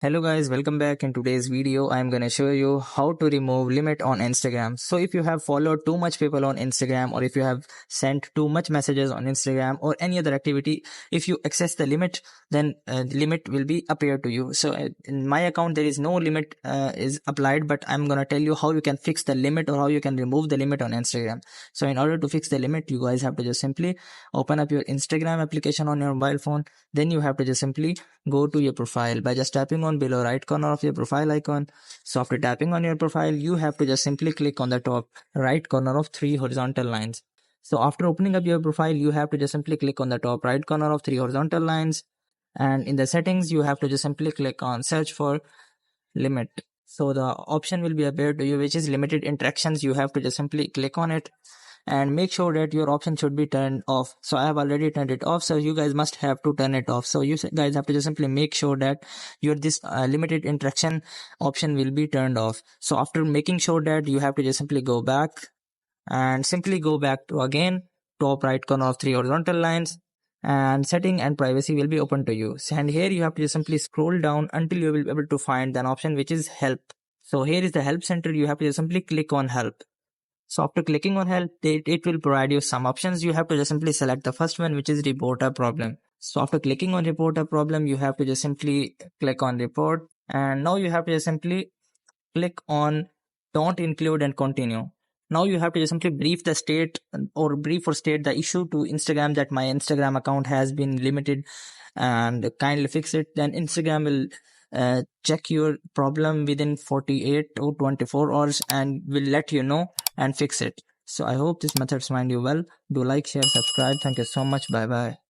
Hello guys, welcome back. In today's video I'm gonna show you how to remove limit on Instagram. So if you have followed too much people on Instagram, or if you have sent too much messages on Instagram or any other activity, if you access the limit, then the limit will be appear to you. So in my account there is no limit is applied, but I'm gonna tell you how you can fix the limit or how you can remove the limit on Instagram. So in order to fix the limit, you guys have to just simply open up your Instagram application on your mobile phone. Then you have to just simply go to your profile by just tapping on below right corner of your profile icon. So after tapping on your profile, you have to just simply click on the top right corner of three horizontal lines. So after opening up your profile, you have to just simply click on the top right corner of three horizontal lines, and in the settings you have to just simply click on search for limit. So the option will be appeared to you, which is limited interactions. You have to just simply click on it and make sure that your option should be turned off. So I have already turned it off, so you guys must have to turn it off. So you guys have to just simply make sure that your this limited interaction option will be turned off. So after making sure that, you have to just simply go back and simply go back to again top right corner of three horizontal lines, and setting and privacy will be open to you. And here you have to just simply scroll down until you will be able to find an option which is help. So here is the help center. You have to just simply click on help. So after clicking on help, it will provide you some options. You have to just simply select the first one, which is report a problem. So after clicking on report a problem, you have to just simply click on report, and now you have to just simply click on don't include and continue. Now you have to just simply brief the state or brief or state the issue to Instagram that my Instagram account has been limited and kindly fix it. Then Instagram will check your problem within 48 or 24 hours and will let you know and fix it. So I hope this methods find you well. Do like, share, subscribe. Thank you so much. Bye bye.